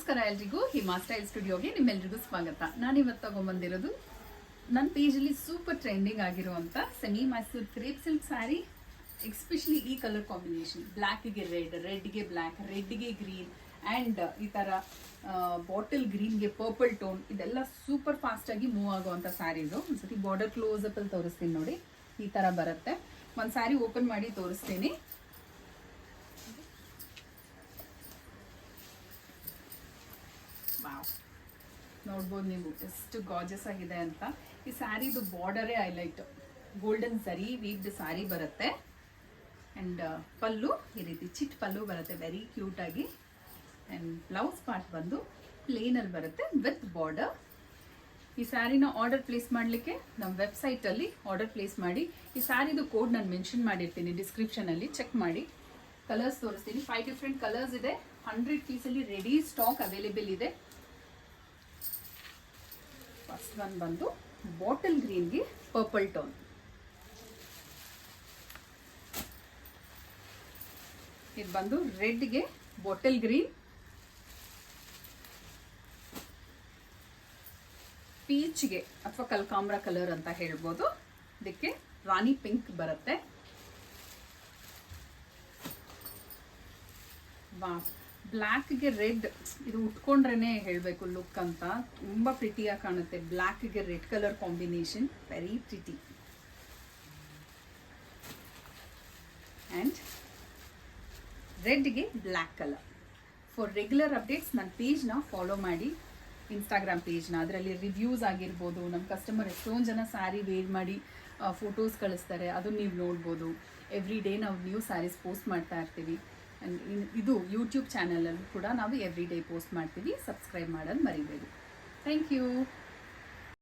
ನಮಸ್ಕಾರ ಎಲ್ರಿಗೂ ಹಿಮಾ ಸ್ಟೈಲ್ ಸ್ಟುಡಿಯೋಗೆ ನಿಮ್ಮೆಲ್ರಿಗೂ ಸ್ವಾಗತ. ನಾನಿವತ್ತು ತಗೊಂಡ್ಬಂದಿರೋದು ನನ್ನ ಪೇಜಲ್ಲಿ ಸೂಪರ್ ಟ್ರೆಂಡಿಂಗ್ ಆಗಿರುವಂಥ semi Mysore crepe silk sari. Especially ಈ ಕಲರ್ ಕಾಂಬಿನೇಷನ್, ಬ್ಲ್ಯಾಕ್ಗೆ ರೆಡ್, ರೆಡ್ಗೆ ಬ್ಲ್ಯಾಕ್, ರೆಡ್ಗೆ ಗ್ರೀನ್ ಆ್ಯಂಡ್ ಈ ಥರ ಬಾಟಲ್ ಗ್ರೀನ್ಗೆ ಪರ್ಪಲ್ ಟೋನ್, ಇದೆಲ್ಲ ಸೂಪರ್ ಫಾಸ್ಟಾಗಿ ಮೂವ್ ಆಗುವಂಥ ಸ್ಯಾರಿ ಇದು. ಒಂದ್ಸತಿ ಬಾರ್ಡರ್ ಕ್ಲೋಸಪ್ಪಲ್ಲಿ ತೋರಿಸ್ತೀನಿ ನೋಡಿ, ಈ ಥರ ಬರುತ್ತೆ. ಒಂದು ಸ್ಯಾರಿ ಓಪನ್ ಮಾಡಿ ತೋರಿಸ್ತೀನಿ. ನೋಡ್ಬೋದು ನೀವು ಎಷ್ಟು ಗಾರ್ಜಸ್ ಆಗಿದೆ ಅಂತ. ಈ ಸ್ಯಾರಿದು ಬಾರ್ಡರೇ ಹೈಲೈಟ್, ಗೋಲ್ಡನ್ ಸರಿ ವೀವ್ಡ್ ಸ್ಯಾರಿ ಬರುತ್ತೆ. ಆ್ಯಂಡ್ ಪಲ್ಲು ಈ ರೀತಿ ಚಿಟ್ ಪಲ್ಲು ಬರುತ್ತೆ, ವೆರಿ ಕ್ಯೂಟ್ ಆಗಿ. ಆ್ಯಂಡ್ ಬ್ಲೌಸ್ ಪಾರ್ಟ್ ಬಂದು ಪ್ಲೇನಲ್ಲಿ ಬರುತ್ತೆ ವಿತ್ ಬಾರ್ಡರ್. ಈ ಸ್ಯಾರಿನ ಆರ್ಡರ್ ಪ್ಲೇಸ್ ಮಾಡಲಿಕ್ಕೆ ನಮ್ಮ ವೆಬ್ಸೈಟಲ್ಲಿ ಆರ್ಡರ್ ಪ್ಲೇಸ್ ಮಾಡಿ. ಈ ಸ್ಯಾರಿದು ಕೋಡ್ ನಾನು ಮೆನ್ಷನ್ ಮಾಡಿರ್ತೀನಿ ಡಿಸ್ಕ್ರಿಪ್ಷನಲ್ಲಿ, ಚೆಕ್ ಮಾಡಿ. ಕಲರ್ಸ್ ತೋರಿಸ್ತೀನಿ. 5 ಡಿಫ್ರೆಂಟ್ ಕಲರ್ಸ್ ಇದೆ. 100 ಪೀಸಲ್ಲಿ ರೆಡಿ ಸ್ಟಾಕ್ ಅವೈಲೇಬಲ್ ಇದೆ. ಫಸ್ಟ್ ಒನ್ ಬಂದು ಬಾಟಲ್ ಗ್ರೀನ್ಗೆ ಪರ್ಪಲ್ ಟೋನ್, ಇದು ಬಂದು ರೆಡ್ಗೆ ಬಾಟಲ್ ಗ್ರೀನ್, ಪೀಚ್ಗೆ ಅಥವಾ ಕಲ್ಕಾಂಬ್ರಾ ಕಲರ್ ಅಂತ ಹೇಳ್ಬೋದು, ಇದಕ್ಕೆ ರಾಣಿ ಪಿಂಕ್ ಬರುತ್ತೆ. ಬ್ಲ್ಯಾಕ್ಗೆ ರೆಡ್, ಇದು ಉಟ್ಕೊಂಡ್ರೇ ಹೇಳಬೇಕು ಲುಕ್ ಅಂತ, ತುಂಬ ಪ್ರಿಟಿಯಾಗಿ ಕಾಣುತ್ತೆ. ಬ್ಲ್ಯಾಕ್ಗೆ red colour combination, very pretty. And ರೆಡ್ಗೆ black colour. For regular updates ನನ್ನ ಪೇಜ್ನ ಫಾಲೋ ಮಾಡಿ, ಇನ್ಸ್ಟಾಗ್ರಾಮ್ ಪೇಜ್ನ. ಅದರಲ್ಲಿ ರಿವ್ಯೂಸ್ ಆಗಿರ್ಬೋದು, ನಮ್ಮ ಕಸ್ಟಮರ್ ಎಷ್ಟೊಂದು ಜನ ಸ್ಯಾರಿ ವೇರ್ ಮಾಡಿ ಫೋಟೋಸ್ ಕಳಿಸ್ತಾರೆ, ಅದನ್ನು ನೀವು ನೋಡ್ಬೋದು. ಎವ್ರಿ ಡೇ ನಾವು ನ್ಯೂ ಸ್ಯಾರೀಸ್ ಪೋಸ್ಟ್ ಮಾಡ್ತಾ ಇರ್ತೀವಿ. ಇದು ಯೂಟ್ಯೂಬ್ ಚಾನಲಲ್ಲೂ ಕೂಡ ನಾವು ಎವ್ರಿ ಡೇ ಪೋಸ್ಟ್ ಮಾಡ್ತೀವಿ. ಸಬ್ಸ್ಕ್ರೈಬ್ ಮಾಡೋದು ಮರಿಬೇಡಿ. Thank you.